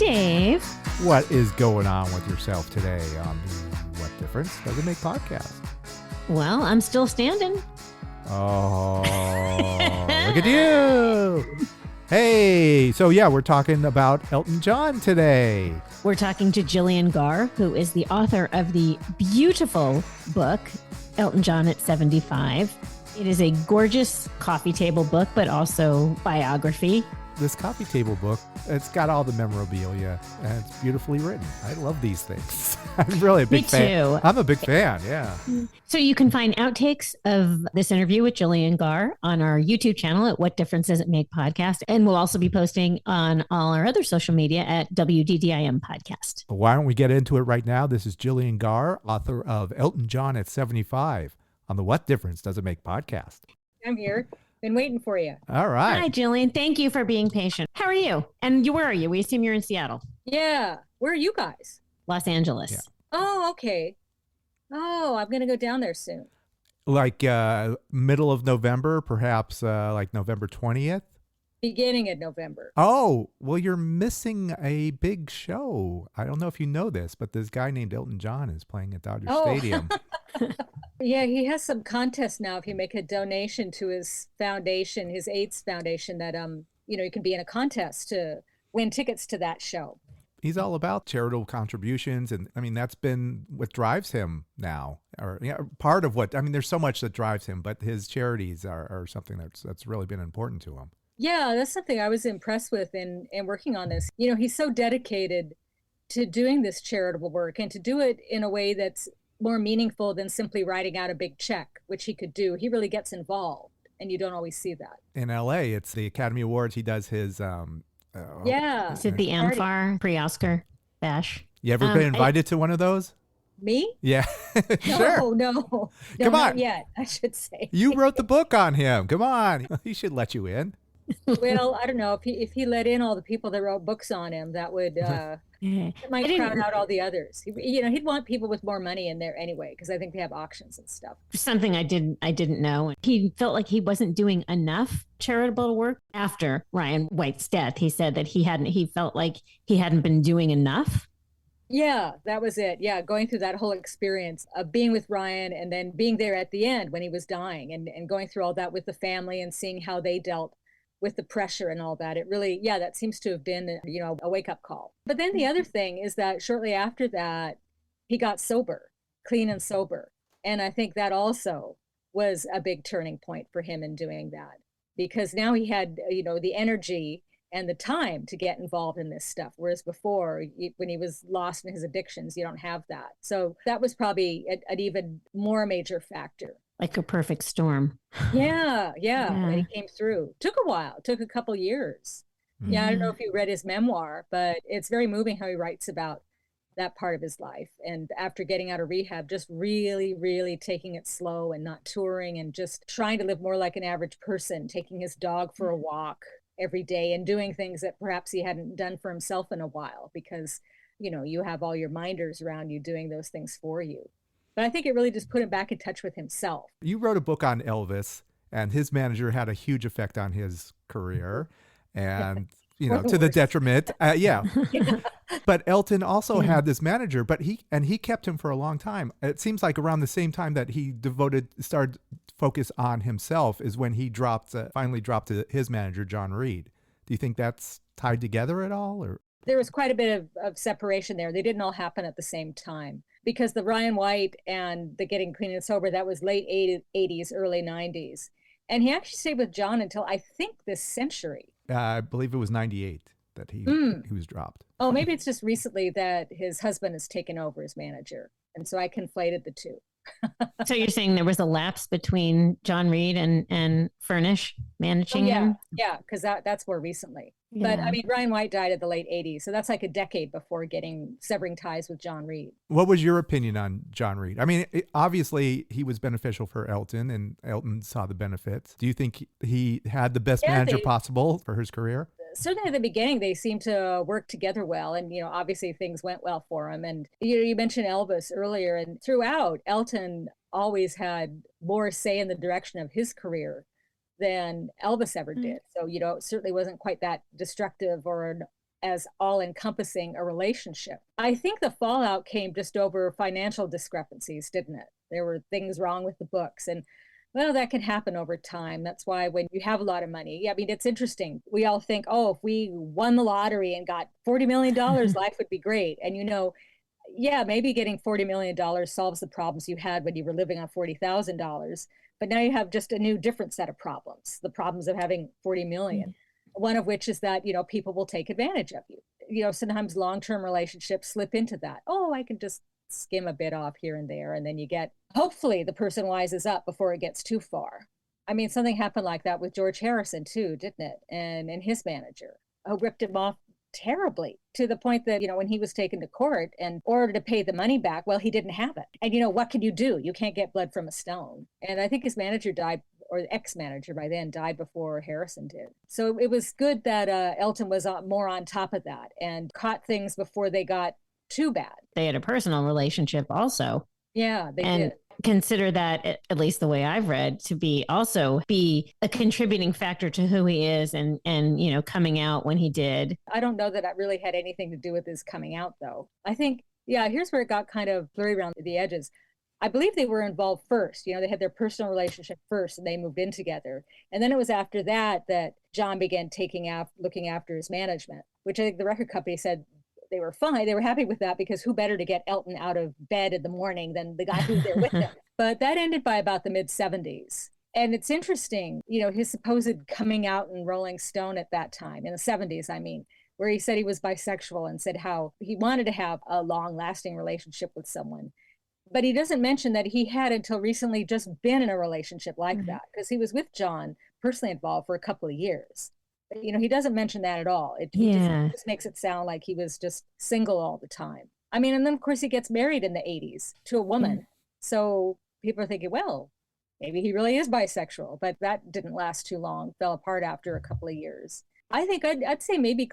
Dave. What is going on with yourself today on the What Difference Does It Make podcast? Well, I'm still standing. Oh, look at you. Hey, so yeah, we're talking about Elton John today. We're talking to Gillian Gaar, who is the author of the beautiful book, Elton John at 75. It is a gorgeous coffee table book, but also biography. This coffee table book, it's got all the memorabilia and it's beautifully written. I love these things. I'm really a big fan. Me too. I'm a big fan, yeah. So you can find outtakes of this interview with Gillian Gaar on our YouTube channel at What Difference Does It Make podcast. And we'll also be posting on all our other social media at WDDIM podcast. Why don't we get into it right now? This is Gillian Gaar, author of Elton John at 75 on the What Difference Does It Make podcast. I'm here. Been waiting for you. All right. Hi, Gillian. Thank you for being patient. How are you? And where are you? We assume you're in Seattle. Yeah. Where are you guys? Los Angeles. Yeah. Oh, okay. Oh, I'm going to go down there soon. Like middle of November, perhaps like November 20th? Beginning of November. Oh, well, you're missing a big show. I don't know if you know this, but this guy named Elton John is playing at Dodger Stadium. Yeah, he has some contest now. If you make a donation to his foundation, his AIDS foundation, that you can be in a contest to win tickets to that show. He's all about charitable contributions, and I mean that's been what drives him now, or part of what. I mean, there's so much that drives him, but his charities are something that's really been important to him. Yeah, that's something I was impressed with in working on this. He's so dedicated to doing this charitable work and to do it in a way that's more meaningful than simply writing out a big check, which he could do. He really gets involved, and you don't always see that. In LA, it's the Academy Awards. He does his yeah. Is it the AMFAR pre-Oscar bash? You ever been invited to one of those? Me? Yeah. Sure. No. Come on. Not yet, I should say. You wrote the book on him. Come on. He should let you in. Well, I don't know. If he let in all the people that wrote books on him, that would it might crowd out all the others. He'd want people with more money in there anyway, because I think they have auctions and stuff. Something I didn't know. He felt like he wasn't doing enough charitable work after Ryan White's death. He said that he felt like he hadn't been doing enough. Yeah, that was it. Yeah, going through that whole experience of being with Ryan and then being there at the end when he was dying and going through all that with the family and seeing how they dealt with the pressure and all that. It really, that seems to have been, a wake-up call. But then the other thing is that shortly after that, he got sober, clean and sober. And I think that also was a big turning point for him in doing that, because now he had, the energy and the time to get involved in this stuff. Whereas before, when he was lost in his addictions, you don't have that. So that was probably an even more major factor. Like a perfect storm. Yeah. And he came through. Took a while. Took a couple years. Mm-hmm. Yeah, I don't know if you read his memoir, but it's very moving how he writes about that part of his life. And after getting out of rehab, just really, really taking it slow and not touring and just trying to live more like an average person, taking his dog for a walk every day and doing things that perhaps he hadn't done for himself in a while, because, you have all your minders around you doing those things for you. But I think it really just put him back in touch with himself. You wrote a book on Elvis, and his manager had a huge effect on his career, and to the detriment. Yeah. But Elton also had this manager, but he kept him for a long time. It seems like around the same time that he started focus on himself is when he finally dropped to his manager, John Reed. Do you think that's tied together at all, or? There was quite a bit of separation there. They didn't all happen at the same time, because the Ryan White and the getting clean and sober, that was late 80s, early 90s. And he actually stayed with John until I think this century. I believe it was 98 that he was dropped. Oh, maybe it's just recently that his husband has taken over as manager. And so I conflated the two. So you're saying there was a lapse between John Reed and Furnish managing him? Yeah, because that's more recently. Yeah. But I mean, Ryan White died in the late 80s. So that's like a decade before severing ties with John Reed. What was your opinion on John Reed? I mean, obviously he was beneficial for Elton, and Elton saw the benefits. Do you think he had the best manager possible for his career? Certainly at the beginning, they seemed to work together well. And, obviously things went well for him. And, you mentioned Elvis earlier, and throughout, Elton always had more say in the direction of his career than Elvis ever did. So, it certainly wasn't quite that destructive or as all-encompassing a relationship. I think the fallout came just over financial discrepancies, didn't it? There were things wrong with the books, and well, that can happen over time. That's why when you have a lot of money, I mean, it's interesting. We all think, oh, if we won the lottery and got $40 million, life would be great. And yeah, maybe getting $40 million solves the problems you had when you were living on $40,000. But now you have just a new, different set of problems, the problems of having 40 million. Mm-hmm. One of which is that, people will take advantage of you. Sometimes long-term relationships slip into that. Oh, I can just skim a bit off here and there. And then hopefully the person wises up before it gets too far. I mean, something happened like that with George Harrison too, didn't it? And his manager, who ripped him off terribly, to the point that, when he was taken to court and ordered to pay the money back, well, he didn't have it. And what can you do? You can't get blood from a stone. And I think his manager died, or the ex-manager by then died before Harrison did. So it was good that Elton was more on top of that and caught things before they got too bad. They had a personal relationship also. Yeah, they did. Consider that, at least the way I've read, to be a contributing factor to who he is and coming out when he did. I don't know that really had anything to do with his coming out, though. I think, here's where it got kind of blurry around the edges. I believe they were involved first. They had their personal relationship first and they moved in together. And then it was after that John began looking after his management, which I think the record company said they were fine. They were happy with that because who better to get Elton out of bed in the morning than the guy who's there with him. But that ended by about the mid-70s. And it's interesting, his supposed coming out in Rolling Stone at that time, in the 70s, I mean, where he said he was bisexual and said how he wanted to have a long-lasting relationship with someone. But he doesn't mention that he had until recently just been in a relationship like that, because he was with John, personally involved, for a couple of years. He doesn't mention that at all. It just makes it sound like he was just single all the time. I mean, and then of course he gets married in the 80s to a woman. Mm. So people are thinking, well, maybe he really is bisexual, but that didn't last too long, fell apart after a couple of years. I think I'd say maybe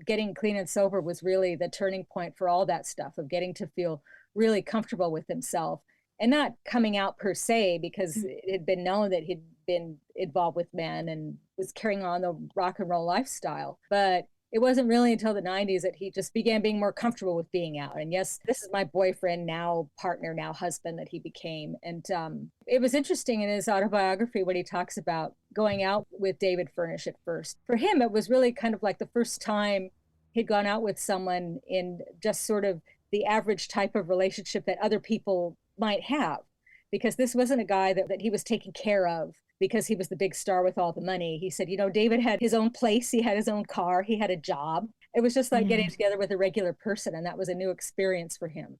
getting clean and sober was really the turning point for all that stuff, of getting to feel really comfortable with himself and not coming out per se, because it had been known that he'd been involved with men and was carrying on the rock and roll lifestyle. But it wasn't really until the 90s that he just began being more comfortable with being out. And yes, this is my boyfriend, now partner, now husband, that he became. And it was interesting in his autobiography when he talks about going out with David Furnish at first. For him, it was really kind of like the first time he'd gone out with someone in just sort of the average type of relationship that other people might have, because this wasn't a guy that he was taking care of because he was the big star with all the money. He said, David had his own place, he had his own car, he had a job. It was just like getting together with a regular person, and that was a new experience for him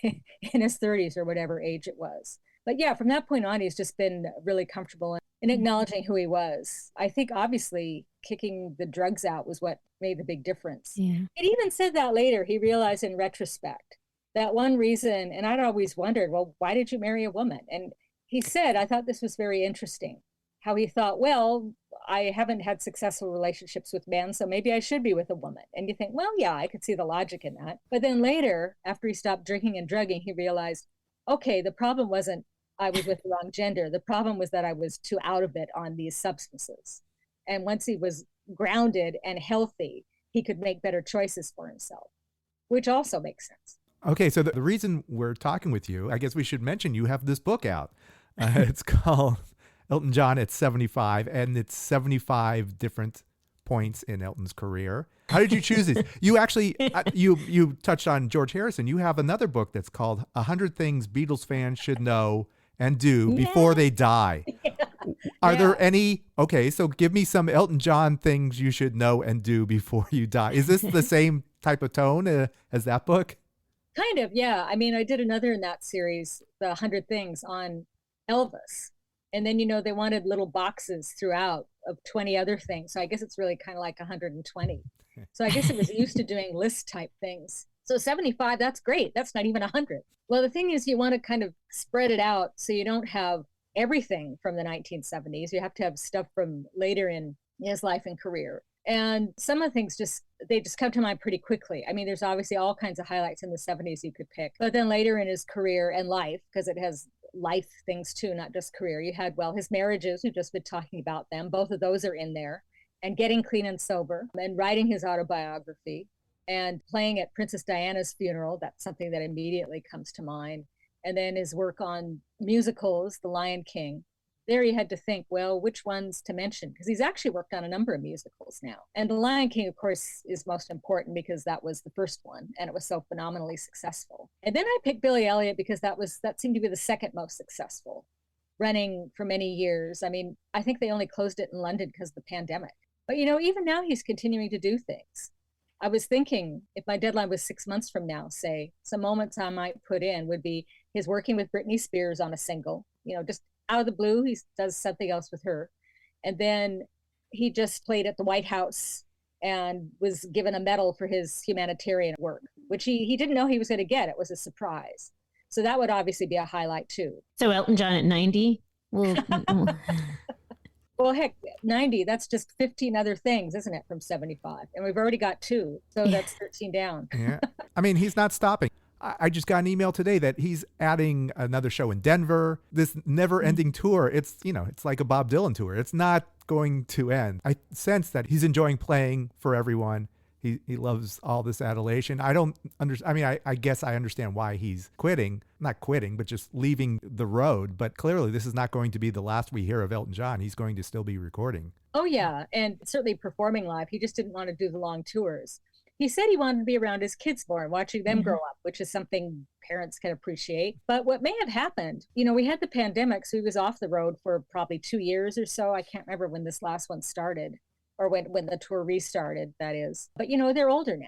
in his 30s or whatever age it was. But yeah, from that point on, he's just been really comfortable in acknowledging who he was. I think obviously kicking the drugs out was what made the big difference. Yeah. He even said that later. He realized in retrospect that one reason, and I'd always wondered, well, why did you marry a woman? And he said, I thought this was very interesting, how he thought, well, I haven't had successful relationships with men, so maybe I should be with a woman. And you think, well, yeah, I could see the logic in that. But then later, after he stopped drinking and drugging, he realized, okay, the problem wasn't I was with the wrong gender. The problem was that I was too out of it on these substances. And once he was grounded and healthy, he could make better choices for himself, which also makes sense. Okay, so the reason we're talking with you, I guess we should mention you have this book out. It's called Elton John at 75, and it's 75 different points in Elton's career. How did you choose these? You actually, you touched on George Harrison. You have another book that's called 100 Things Beatles Fans Should Know and Do Before They Die. Are there any, so give me some Elton John things you should know and do before you die. Is this the same type of tone as that book? Kind of, yeah. I mean, I did another in that series, the 100 Things on Elvis. And then, they wanted little boxes throughout of 20 other things. So I guess it's really kind of like 120. So I guess it was used to doing list type things. So 75, that's great. That's not even 100. Well, the thing is, you want to kind of spread it out so you don't have everything from the 1970s. You have to have stuff from later in his life and career. And some of the things they just come to mind pretty quickly. I mean, there's obviously all kinds of highlights in the 70s you could pick, but then later in his career and life, because it has life things too, not just career. You had, his marriages, we've just been talking about them. Both of those are in there. and getting clean and sober and writing his autobiography and playing at Princess Diana's funeral. That's something that immediately comes to mind. And then his work on musicals, The Lion King. There he had to think, well, which ones to mention? Because he's actually worked on a number of musicals now. And The Lion King, of course, is most important because that was the first one and it was so phenomenally successful. And then I picked Billy Elliot because that seemed to be the second most successful, running for many years. I mean, I think they only closed it in London because of the pandemic. But, even now he's continuing to do things. I was thinking if my deadline was 6 months from now, say, some moments I might put in would be his working with Britney Spears on a single, just out of the blue, he does something else with her. And then he just played at the White House and was given a medal for his humanitarian work, which he didn't know he was going to get. It was a surprise. So that would obviously be a highlight too. So Elton John at 90? Well, heck, 90, that's just 15 other things, isn't it, from 75? And we've already got 2. So that's 13 down. Yeah. I mean, he's not stopping. I just got an email today that he's adding another show in Denver. This never-ending tour. It's like a Bob Dylan tour. It's not going to end. I sense that he's enjoying playing for everyone. He loves all this adulation. I don't understand. I mean, I guess I understand why he's quitting. Not quitting, but just leaving the road. But clearly, this is not going to be the last we hear of Elton John. He's going to still be recording. Oh, yeah. And certainly performing live. He just didn't want to do the long tours. He said he wanted to be around his kids more and watching them grow up, which is something parents can appreciate. But what may have happened, we had the pandemic, so he was off the road for probably 2 years or so. I can't remember when this last one started or when the tour restarted, that is. But, they're older now.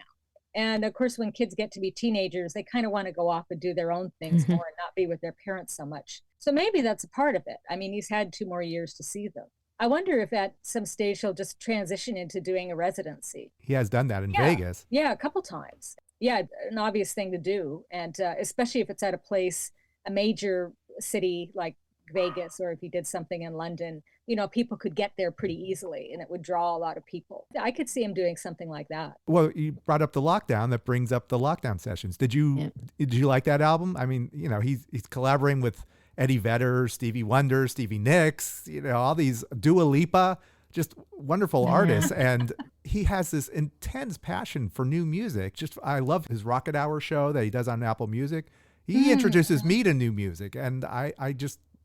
And of course, when kids get to be teenagers, they kind of want to go off and do their own things more and not be with their parents so much. So maybe that's a part of it. I mean, he's had 2 more years to see them. I wonder if at some stage he'll just transition into doing a residency. He has done that in Vegas. Yeah, a couple times. Yeah, an obvious thing to do. And especially if it's at a major city like Vegas, or if he did something in London, people could get there pretty easily and it would draw a lot of people. I could see him doing something like that. Well, you brought up the lockdown. That brings up the lockdown sessions. Did you like that album? I mean, he's collaborating with Eddie Vedder, Stevie Wonder, Stevie Nicks, all these Dua Lipa, just wonderful artists. And he has this intense passion for new music. I love his Rocket Hour show that he does on Apple Music. He introduces me to new music. And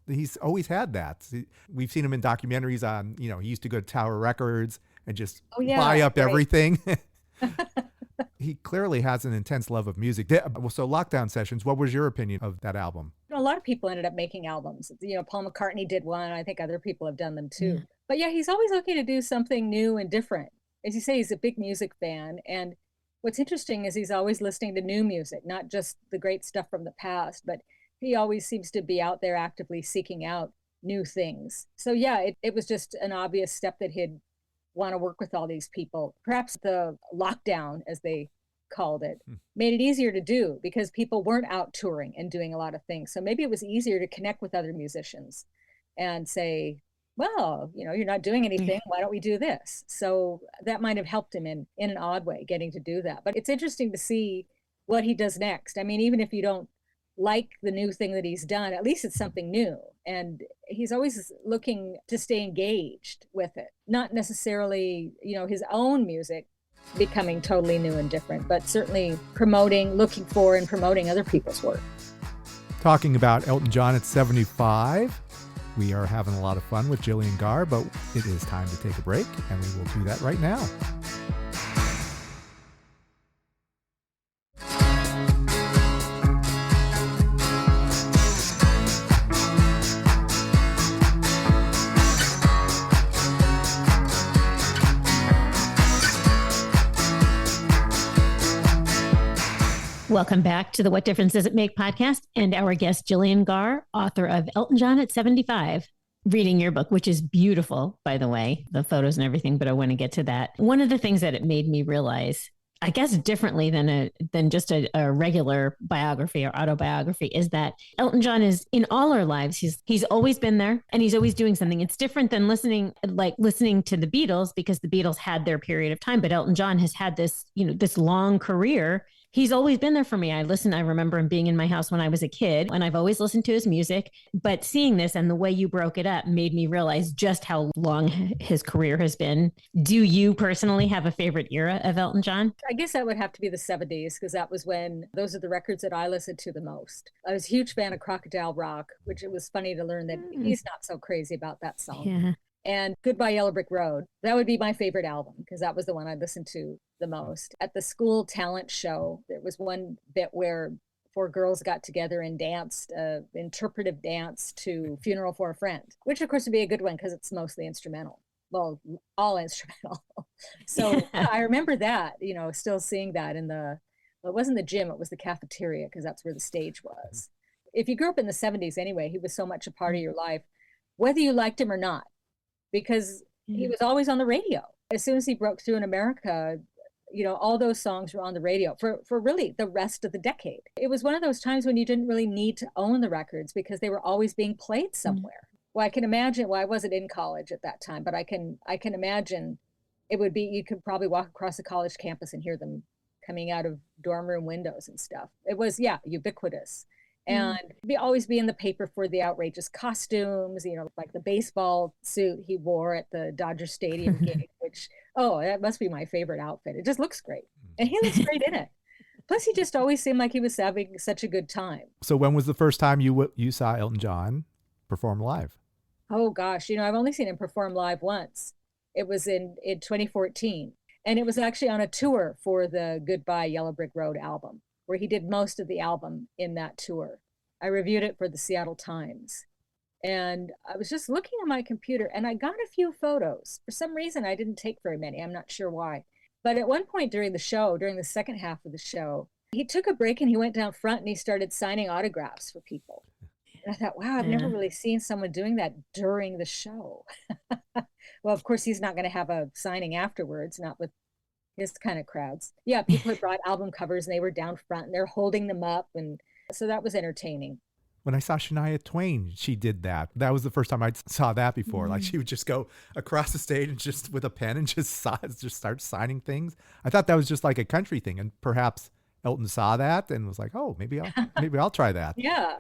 he's always had that. We've seen him in documentaries on, he used to go to Tower Records and just buy up everything. He clearly has an intense love of music. So lockdown sessions, what was your opinion of that album? A lot of people ended up making albums. Paul McCartney did one. I think other people have done them too. Yeah. But yeah, he's always looking to do something new and different. As you say, he's a big music fan. And what's interesting is he's always listening to new music, not just the great stuff from the past, but he always seems to be out there actively seeking out new things. So yeah, it was just an obvious step that he'd want to work with all these people. Perhaps the lockdown, as they called it, made it easier to do because people weren't out touring and doing a lot of things. So maybe it was easier to connect with other musicians and say, well, you're not doing anything. Why don't we do this? So that might have helped him in an odd way, getting to do that. But it's interesting to see what he does next. I mean, even if you don't like the new thing that he's done, at least it's something new. And he's always looking to stay engaged with it. Not necessarily, his own music becoming totally new and different, but certainly looking for and promoting other people's work. Talking about Elton John at 75. We are having a lot of fun with Gillian Gaar, but it is time to take a break, and we will do that right now. Welcome back to the What Difference Does It Make podcast and our guest, Gillian Gaar, author of Elton John at 75, reading your book, which is beautiful, by the way, the photos and everything, but I want to get to that. One of the things that it made me realize, I guess differently than just a regular biography or autobiography, is that Elton John is in all our lives. He's always been there and he's always doing something. It's different than listening to the Beatles, because the Beatles had their period of time, but Elton John has had this long career. He's always been there for me. I remember him being in my house when I was a kid, and I've always listened to his music. But seeing this and the way you broke it up made me realize just how long his career has been. Do you personally have a favorite era of Elton John? I guess that would have to be the 70s, because that was when those are the records that I listened to the most. I was a huge fan of Crocodile Rock, which it was funny to learn that he's not so crazy about that song. Yeah. And Goodbye Yellow Brick Road. That would be my favorite album, because that was the one I listened to the most. At the school talent show, there was one bit where 4 girls got together and danced interpretive dance to Funeral for a Friend, which of course would be a good one because it's mostly instrumental. Well, all instrumental. So I remember that, still seeing that well, it wasn't the gym, it was the cafeteria, because that's where the stage was. If you grew up in the 70s anyway, he was so much a part of your life, whether you liked him or not, because he was always on the radio. As soon as he broke through in America, all those songs were on the radio for really the rest of the decade. It was one of those times when you didn't really need to own the records because they were always being played somewhere. Well, I can imagine, I wasn't in college at that time, but I can imagine it would be, you could probably walk across a college campus and hear them coming out of dorm room windows and stuff. It was, ubiquitous. And always be in the paper for the outrageous costumes, like the baseball suit he wore at the Dodger Stadium game, which, that must be my favorite outfit. It just looks great. And he looks great in it. Plus, he just always seemed like he was having such a good time. So when was the first time you saw Elton John perform live? Oh, gosh. I've only seen him perform live once. It was in 2014. And it was actually on a tour for the Goodbye Yellow Brick Road album, where he did most of the album in that tour. I reviewed it for the Seattle Times. And I was just looking at my computer and I got a few photos. For some reason, I didn't take very many. I'm not sure why. But at one point during the show, during the second half of the show, he took a break and he went down front and he started signing autographs for people. And I thought, wow, I've never really seen someone doing that during the show. Well, of course, he's not going to have a signing afterwards, not with his kind of crowds. Yeah, people had brought album covers and they were down front and they're holding them up. And so that was entertaining. When I saw Shania Twain, she did that. That was the first time I saw that before. Like she would just go across the stage and just with a pen and just start signing things. I thought that was just like a country thing. And perhaps Elton saw that and was like, oh, maybe I'll try that. Yeah.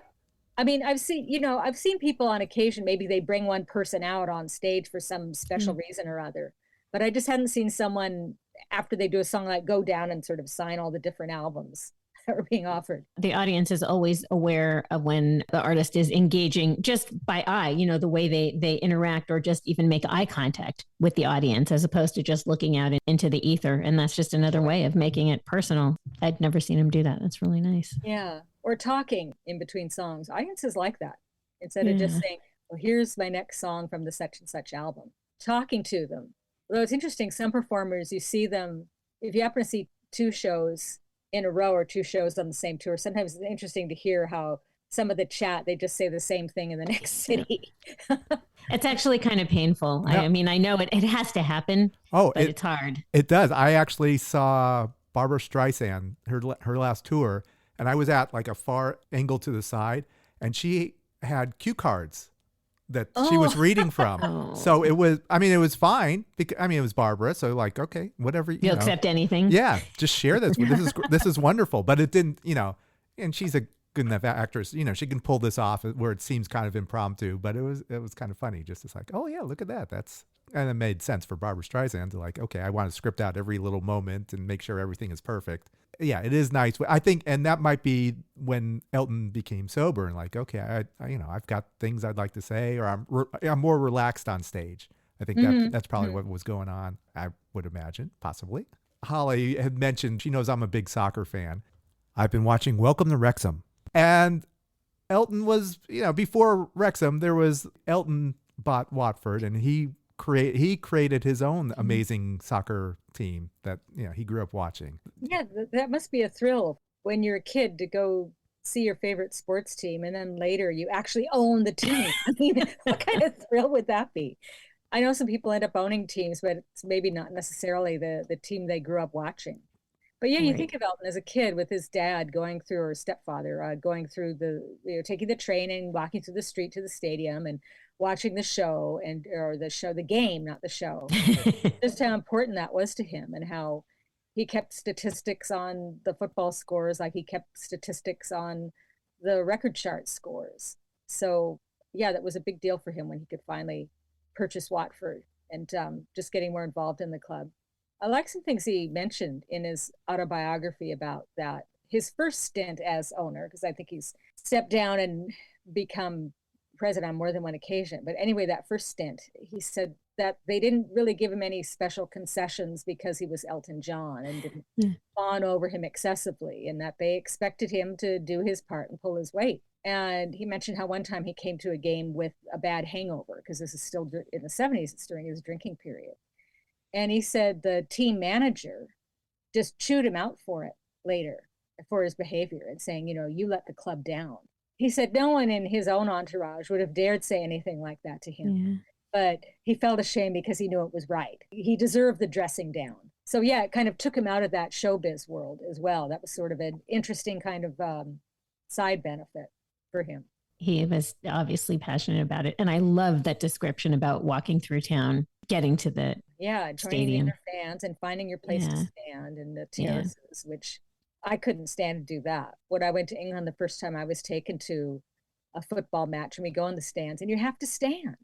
I mean, I've seen people on occasion, maybe they bring one person out on stage for some special reason or other, but I just hadn't seen someone after they do a song like go down and sort of sign all the different albums that were being offered. The audience is always aware of when the artist is engaging just by eye, the way they interact or just even make eye contact with the audience as opposed to just looking out into the ether. And that's just another way of making it personal. I'd never seen him do that. That's really nice. Yeah. Or talking in between songs. Audiences like that. Instead of just saying, well, here's my next song from the such and such album. Talking to them. Although it's interesting, some performers, you see them, if you happen to see 2 shows in a row or 2 shows on the same tour, sometimes it's interesting to hear how some of the chat, they just say the same thing in the next city. It's actually kind of painful. Yeah. I mean, I know it has to happen, but it's hard. It does. I actually saw Barbara Streisand, her last tour, and I was at like a far angle to the side, and she had cue cards that she was reading from. So it was fine. Because, it was Barbara. So like, okay, whatever. You'll accept anything. Yeah. Just share this. This is wonderful. But it didn't, and she's a good enough actress, she can pull this off where it seems kind of impromptu, but it was kind of funny. Just it's like, oh yeah, look at that. And it made sense for Barbara Streisand to like, okay, I want to script out every little moment and make sure everything is perfect. Yeah, it is nice. I think, and that might be when Elton became sober and like, okay, I've got things I'd like to say, or I'm more relaxed on stage. I think that's probably what was going on. I would imagine, possibly. Holly had mentioned, she knows I'm a big soccer fan. I've been watching Welcome to Wrexham, and Elton was, before Wrexham, there was Elton bought Watford, and he created his own amazing soccer team that he grew up watching. Yeah, that must be a thrill when you're a kid to go see your favorite sports team and then later you actually own the team. I mean, what kind of thrill would that be? I know some people end up owning teams, but it's maybe not necessarily the team they grew up watching. But yeah, you think of Elton as a kid with his dad going through, or stepfather going through taking the train and walking through the street to the stadium and watching the show the game, not the show. Just how important that was to him, and how he kept statistics on the football scores, like he kept statistics on the record chart scores. So yeah, that was a big deal for him when he could finally purchase Watford and just getting more involved in the club. I like some things he mentioned in his autobiography about that. His first stint as owner, because I think he's stepped down and become president on more than one occasion. But anyway, that first stint, he said that they didn't really give him any special concessions because he was Elton John and didn't fawn over him excessively, and that they expected him to do his part and pull his weight. And he mentioned how one time he came to a game with a bad hangover, because this is still in the 70s, it's during his drinking period. And he said the team manager just chewed him out for it later, for his behavior, and saying, you let the club down. He said no one in his own entourage would have dared say anything like that to him. Yeah. But he felt ashamed because he knew it was right. He deserved the dressing down. So yeah, it kind of took him out of that showbiz world as well. That was sort of an interesting kind of side benefit for him. He was obviously passionate about it. And I love that description about walking through town, getting to the stadium. Your fans and finding your place to stand in the terraces, which I couldn't stand to do that. When I went to England the first time, I was taken to a football match and we go in the stands and you have to stand.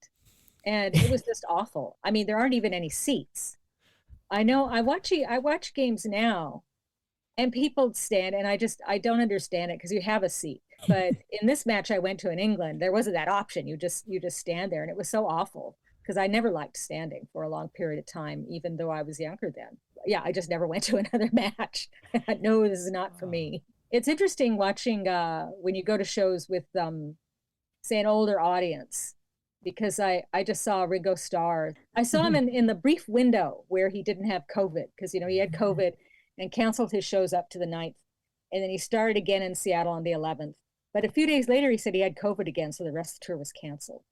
And it was just awful. I mean, there aren't even any seats. I know I watch games now and people stand, and I don't understand it because you have a seat. But in this match I went to in England, there wasn't that option. You just stand there, and it was so awful because I never liked standing for a long period of time, even though I was younger then. Yeah, I just never went to another match. No, this is not for me. It's interesting watching when you go to shows with say an older audience, because I just saw Ringo Starr. I saw him in the brief window where he didn't have COVID, because he had COVID and canceled his shows up to the 9th, and then he started again in Seattle on the 11th. But a few days later, he said he had COVID again, so the rest of the tour was canceled.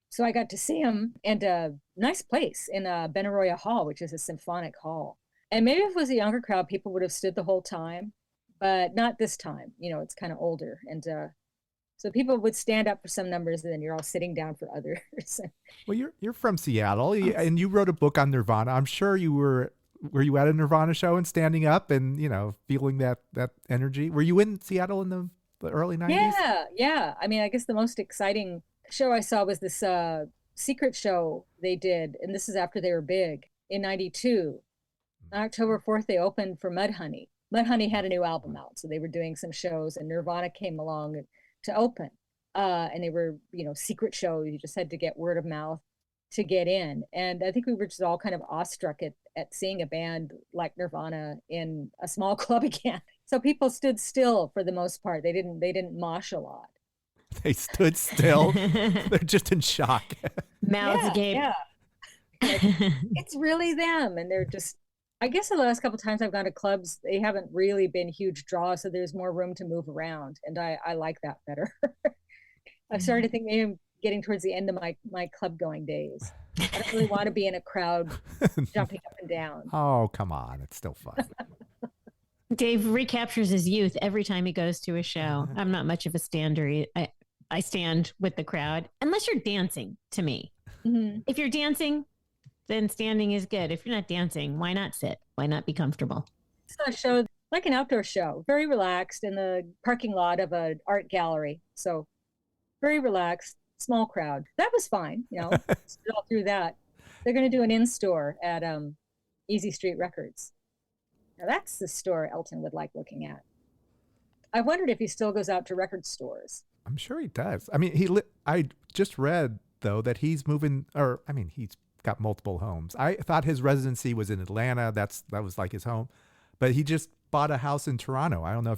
So I got to see him, and a nice place in Benaroya Hall, which is a symphonic hall. And maybe if it was a younger crowd, people would have stood the whole time, but not this time. It's kind of older, and so people would stand up for some numbers, and then you're all sitting down for others. Well, you're from Seattle, and you wrote a book on Nirvana. I'm sure you were you at a Nirvana show and standing up and feeling that energy? Were you in Seattle in the early 90s? Yeah. I mean, I guess the most exciting show I saw was this secret show they did, and this is after they were big, in 92. On October 4th, they opened for Mudhoney. Mudhoney had a new album out, so they were doing some shows, and Nirvana came along to open. And they were, secret shows. You just had to get word of mouth to get in. And I think we were just all kind of awestruck at seeing a band like Nirvana in a small club again. So people stood still for the most part. They didn't mosh a lot. They stood still. They're just in shock. Mouths agape. Yeah. Like, it's really them. And they're just, I guess the last couple of times I've gone to clubs, they haven't really been huge draws, so there's more room to move around. And I like that better. I've started to think maybe I'm getting towards the end of my club going days. I don't really want to be in a crowd jumping up and down. Oh, come on. It's still fun. Dave recaptures his youth every time he goes to a show. I'm not much of a stander. I stand with the crowd, unless you're dancing, to me. Mm-hmm. If you're dancing, then standing is good. If you're not dancing, why not sit? Why not be comfortable? It's a show, like an outdoor show, very relaxed in the parking lot of an art gallery. So very relaxed, small crowd. That was fine, all through that. They're going to do an in-store at Easy Street Records. Now that's the store Elton would like looking at. I wondered if he still goes out to record stores. I'm sure he does. I mean, I just read, though, that he's moving, he's got multiple homes. I thought his residency was in Atlanta. That was like his home. But he just bought a house in Toronto. I don't know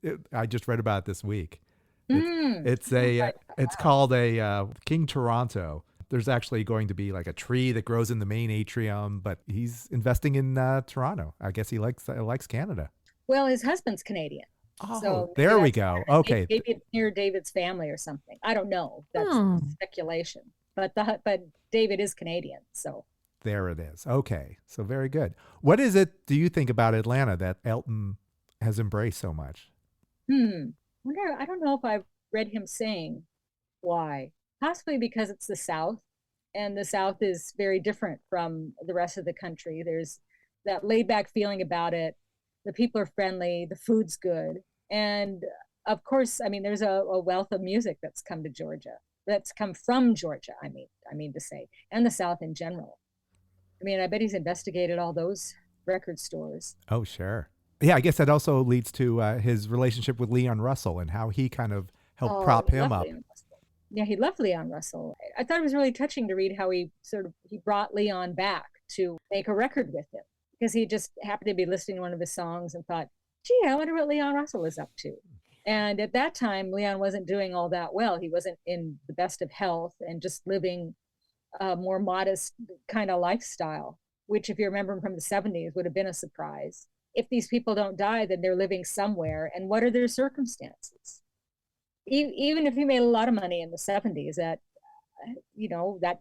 if I just read about it this week. It's called a King Toronto. There's actually going to be like a tree that grows in the main atrium, but he's investing in Toronto. I guess he likes Canada. Well, his husband's Canadian. Oh, so there we go. Okay. Maybe it's near David's family or something. I don't know. That's speculation. But David is Canadian, so. There it is. Okay. So very good. What is it do you think about Atlanta that Elton has embraced so much? I don't know if I've read him saying why. Possibly because it's the South, and the South is very different from the rest of the country. There's that laid back feeling about it. The people are friendly, the food's good. And of course, I mean, there's a wealth of music that's come to Georgia, that's come from Georgia, I mean to say, and the South in general. I mean, I bet he's investigated all those record stores. Oh, sure. Yeah, I guess that also leads to his relationship with Leon Russell and how he kind of helped prop him up. Yeah, he loved Leon Russell. I thought it was really touching to read how he brought Leon back to make a record with him, because he just happened to be listening to one of his songs and thought, gee, I wonder what Leon Russell is up to. And at that time, Leon wasn't doing all that well. He wasn't in the best of health and just living a more modest kind of lifestyle, which, if you remember from the 70s, would have been a surprise. If these people don't die, then they're living somewhere. And what are their circumstances? Even if you made a lot of money in the 70s, that, you know, that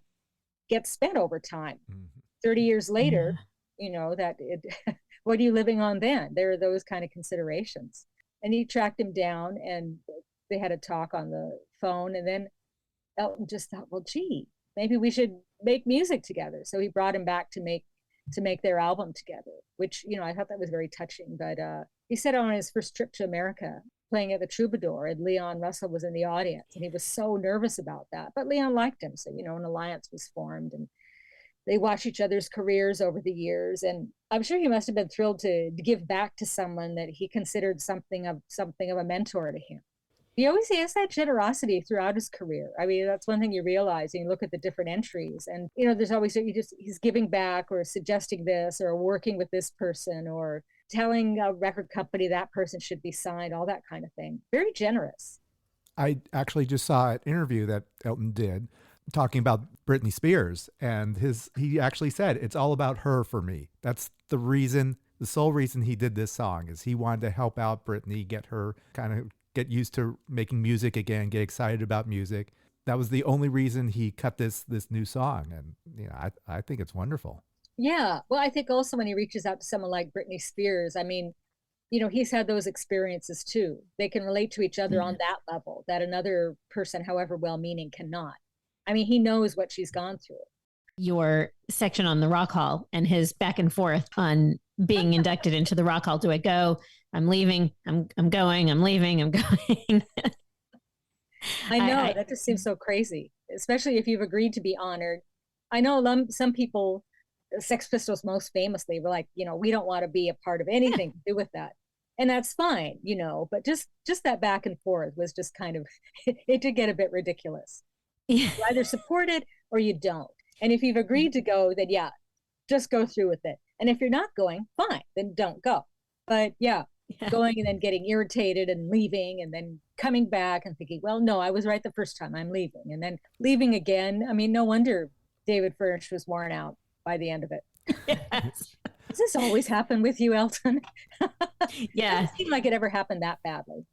gets spent over time. 30 years later, you know, what are you living on then? There are those kind of considerations. And he tracked him down and they had a talk on the phone. And then Elton just thought, well, gee, maybe we should make music together. So he brought him back to make their album together, which, you know, I thought that was very touching. But he said on his first trip to America, playing at the Troubadour, and Leon Russell was in the audience, and he was so nervous about that. But Leon liked him, so, you know, an alliance was formed, and they watched each other's careers over the years. And I'm sure he must have been thrilled to give back to someone that he considered something of a mentor to him. He has that generosity throughout his career. I mean, that's one thing you realize, and you look at the different entries, and, you know, there's always, he's giving back or suggesting this or working with this person or telling a record company that person should be signed, all that kind of thing. Very generous. I actually just saw an interview that Elton did talking about Britney Spears, and he actually said, it's all about her for me. That's the sole reason he did this song, is he wanted to help out Britney, get her kind of get used to making music again, get excited about music. That was the only reason he cut this new song. And, you know, I think it's wonderful. Yeah. Well, I think also when he reaches out to someone like Britney Spears, I mean, you know, he's had those experiences too. They can relate to each other on that level that another person, however well-meaning, cannot. I mean, he knows what she's gone through. Your section on the Rock Hall and his back and forth on being inducted into the Rock Hall. Do I go? I'm leaving. I'm going. I'm leaving. I'm going. I know, that just seems so crazy, especially if you've agreed to be honored. I know some people, Sex Pistols most famously, were like, you know, we don't want to be a part of anything to do with that. And that's fine, you know, but just that back and forth was just kind of, it did get a bit ridiculous. Yeah. You either support it or you don't. And if you've agreed to go, then yeah, just go through with it. And if you're not going, fine, then don't go. But yeah, going and then getting irritated and leaving and then coming back and thinking, well, no, I was right the first time, I'm leaving. And then leaving again. I mean, no wonder David Furnish was worn out by the end of it. Yes. Does this always happen with you, Elton? Yeah. It doesn't seem like it ever happened that badly.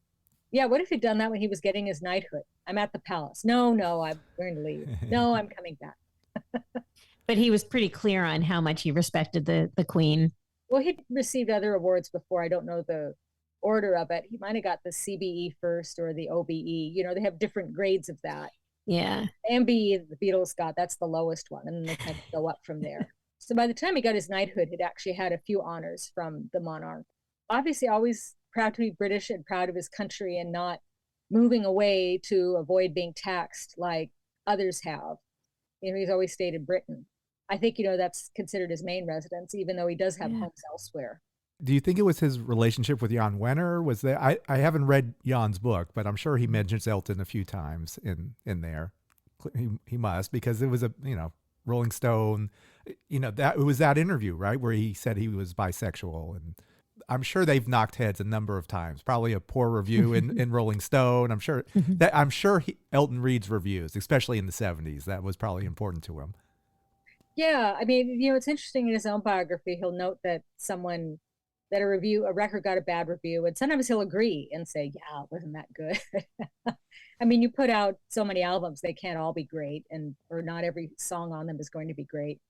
Yeah, what if he'd done that when he was getting his knighthood? I'm at the palace. No, I'm going to leave. No, I'm coming back. But he was pretty clear on how much he respected the Queen. Well, he'd received other awards before. I don't know the order of it. He might have got the CBE first or the OBE. You know, they have different grades of that. Yeah. MBE, the Beatles got, that's the lowest one. And then they kind of go up from there. So by the time he got his knighthood, he'd actually had a few honors from the monarch. Obviously, always proud to be British and proud of his country and not moving away to avoid being taxed like others have. You know, he's always stayed in Britain. I think, you know, that's considered his main residence, even though he does have homes elsewhere. Do you think it was his relationship with Jan Wenner? Was there? I haven't read Jan's book, but I'm sure he mentions Elton a few times in there. He must, because it was a, you know, Rolling Stone, you know, that it was that interview, right, where he said he was bisexual, and I'm sure they've knocked heads a number of times. Probably a poor review in Rolling Stone. I'm sure Elton reads reviews, especially in the 70s. That was probably important to him. Yeah, I mean, you know, it's interesting in his own biography, he'll note that a record got a bad review, and sometimes he'll agree and say, yeah, it wasn't that good. I mean, you put out so many albums, they can't all be great, or not every song on them is going to be great.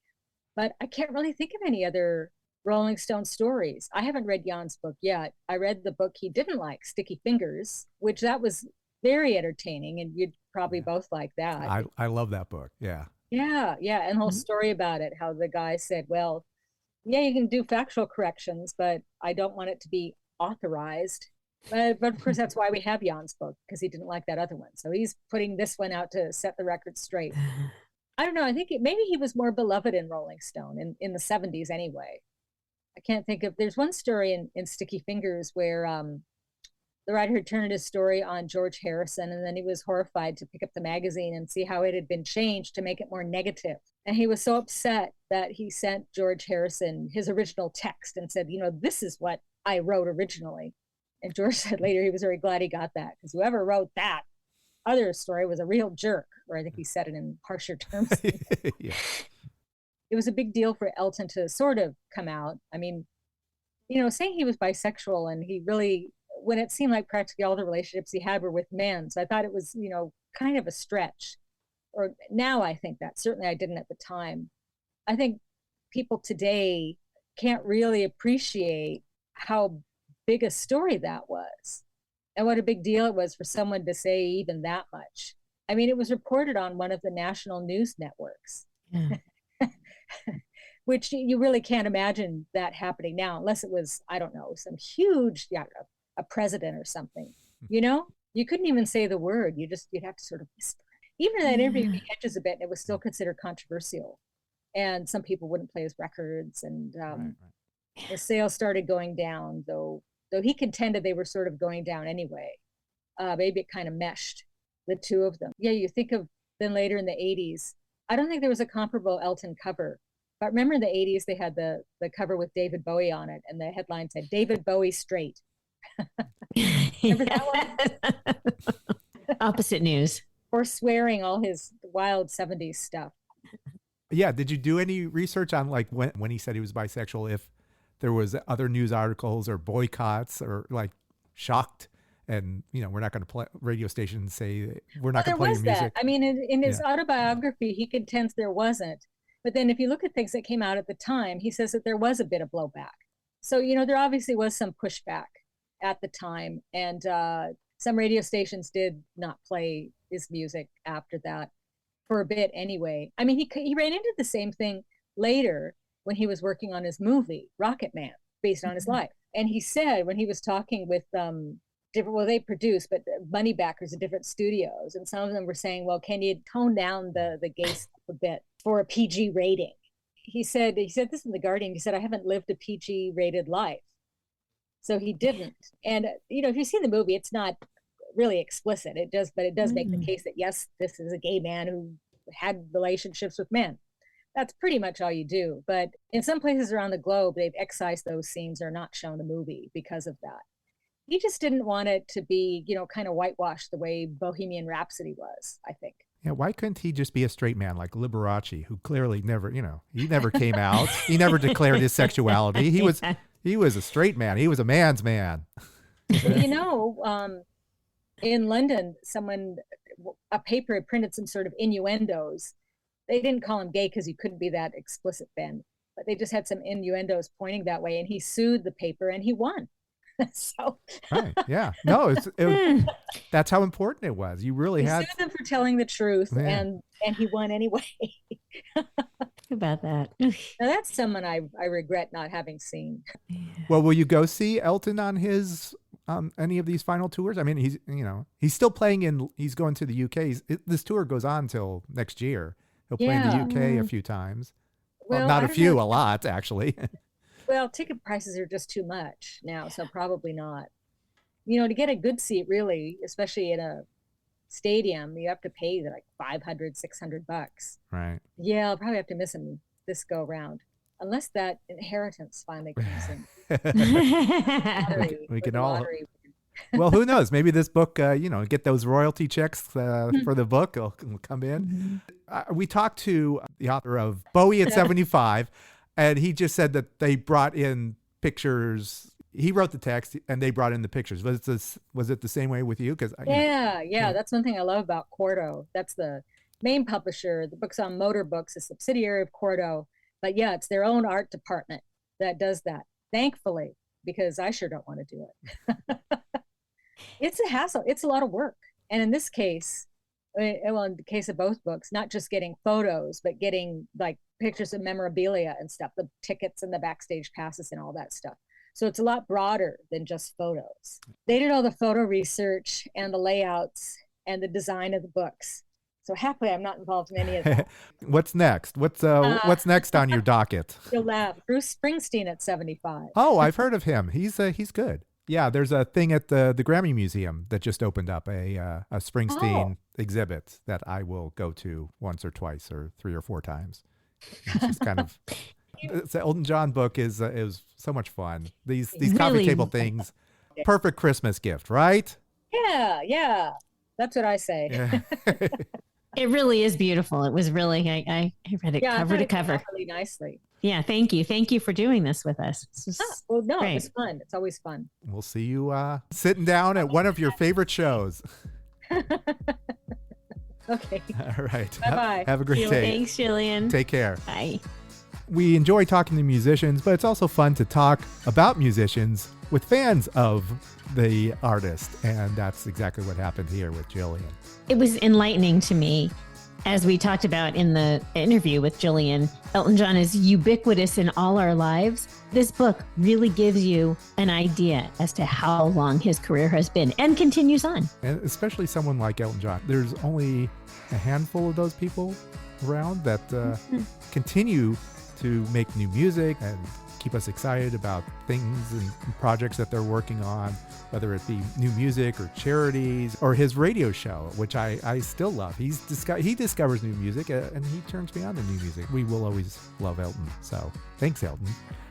But I can't really think of any other Rolling Stone stories. I haven't read Jan's book yet. I read the book he didn't like, Sticky Fingers, which that was very entertaining, and you'd probably both like that. I love that book. Yeah. Yeah. And the whole story about it, how the guy said, well, Yeah, you can do factual corrections, but I don't want it to be authorized. But of course, that's why we have Jan's book, because he didn't like that other one. So he's putting this one out to set the record straight. I don't know. I think maybe he was more beloved in Rolling Stone in the 70s anyway. I can't think of, there's one story in Sticky Fingers where the writer had turned his story on George Harrison, and then he was horrified to pick up the magazine and see how it had been changed to make it more negative. And he was so upset that he sent George Harrison his original text and said, this is what I wrote originally. And George said later he was very glad he got that, because whoever wrote that other story was a real jerk, or I think he said it in harsher terms. Yeah. It was a big deal for Elton to sort of come out. I mean, saying he was bisexual, and he really, when it seemed like practically all the relationships he had were with men. So I thought it was, kind of a stretch. Or now I think that. Certainly I didn't at the time. I think people today can't really appreciate how big a story that was, and what a big deal it was for someone to say even that much. I mean, it was reported on one of the national news networks. Yeah. Which you really can't imagine that happening now, unless it was, I don't know, some huge, a president or something. You couldn't even say the word. You'd have to sort of whisper. Even in that interview, he hedges a bit, and it was still considered controversial. And some people wouldn't play his records, and Right. the sales started going down, though he contended they were sort of going down anyway. Maybe it kind of meshed the two of them. Yeah, you think of then later in the 80s, I don't think there was a comparable Elton cover. But remember in the 80s, they had the cover with David Bowie on it, and the headline said, David Bowie straight. Remember that one? Opposite news. Or swearing all his wild 70s stuff. Yeah. Did you do any research on like when he said he was bisexual, if there was other news articles or boycotts or like shocked? And, we're not going to play, radio stations say we're not going to play your music. I mean, in his autobiography, he contends there wasn't. But then if you look at things that came out at the time, he says that there was a bit of blowback. So, there obviously was some pushback at the time. And some radio stations did not play his music after that for a bit anyway. I mean, he ran into the same thing later when he was working on his movie, Rocket Man, based on his life. And he said when he was talking with they produce, but moneybackers at different studios, and some of them were saying, well, can you tone down the gay stuff a bit for a PG rating? He said this in The Guardian, he said, I haven't lived a PG rated life. So he didn't. And if you see the movie, it's not really explicit. It does make the case that yes, this is a gay man who had relationships with men. That's pretty much all you do. But in some places around the globe, they've excised those scenes or not shown the movie because of that. He just didn't want it to be, kind of whitewashed the way Bohemian Rhapsody was, I think. Yeah, why couldn't he just be a straight man like Liberace, who clearly never, he never came out. He never declared his sexuality. He was a straight man. He was a man's man. Well, in London, a paper had printed some sort of innuendos. They didn't call him gay because he couldn't be that explicit then, but they just had some innuendos pointing that way, and he sued the paper and he won. So right, yeah, no, that's how important it was. You really had sued them for telling the truth, and he won anyway. About that. Now that's someone I regret not having seen. Well, will you go see Elton on his any of these final tours? I mean, he's still playing he's going to the UK. This tour goes on till next year. He'll play in the UK a few times. Well, not a few, a lot actually. Well, ticket prices are just too much now, so probably not. To get a good seat, really, especially in a stadium, you have to pay like $500, $600. Right. Yeah, I'll probably have to miss him this go round, unless that inheritance finally comes in. We can all. Well, who knows? Maybe this book, get those royalty checks for the book will come in. We talked to the author of Bowie at 75. And he just said that they brought in pictures. He wrote the text, and they brought in the pictures. Was it the same way with you? Because yeah, that's one thing I love about Quarto. That's the main publisher. The book's on Motor Books, a subsidiary of Quarto. But yeah, it's their own art department that does that. Thankfully, because I sure don't want to do it. It's a hassle. It's a lot of work. And in this case, well, in the case of both books, not just getting photos, but getting like pictures of memorabilia and stuff, the tickets and the backstage passes and all that stuff. So it's a lot broader than just photos. They did all the photo research and the layouts and the design of the books. So happily, I'm not involved in any of that. What's next? What's next on your docket? You'll laugh. Bruce Springsteen at 75. Oh, I've heard of him. He's good. Yeah, there's a thing at the Grammy Museum that just opened up, a Springsteen exhibit that I will go to once or twice or 3 or 4 times. It's just kind of the Elton John book is so much fun. These coffee table things, perfect Christmas gift, right? Yeah. That's what I say. Yeah. It really is beautiful. It was really, I read it cover to cover. Really nicely. Yeah, thank you. Thank you for doing this with us. Well, no, great. It's fun. It's always fun. We'll see you sitting down at one of your favorite shows. Okay. All right. Bye-bye. Have a great day. Thanks, Gillian. Take care. Bye. We enjoy talking to musicians, but it's also fun to talk about musicians with fans of the artist. And that's exactly what happened here with Gillian. It was enlightening to me. As we talked about in the interview with Gillian, Elton John is ubiquitous in all our lives. This book really gives you an idea as to how long his career has been and continues on. And especially someone like Elton John. There's only a handful of those people around that continue to make new music and keep us excited about things and projects that they're working on, whether it be new music or charities or his radio show, which I still love. He discovers new music and he turns me on to new music. We will always love Elton. So thanks, Elton.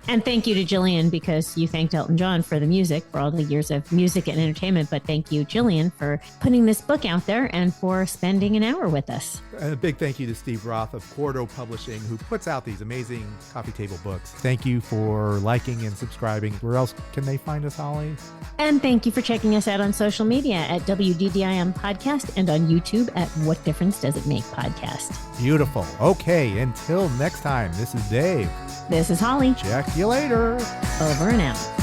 And thank you to Gillian, because you thanked Elton John for the music, for all the years of music and entertainment. But thank you, Gillian, for putting this book out there and for spending an hour with us. And a big thank you to Steve Roth of Quarto Publishing, who puts out these amazing coffee table books. Thank you for liking and subscribing. Where else can they find us, Holly? And thank you for checking us out on social media at WDDIM Podcast and on YouTube at What Difference Does It Make Podcast. Beautiful. Okay, until next time, this is Dave. This is Holly. Check you later. Over and out.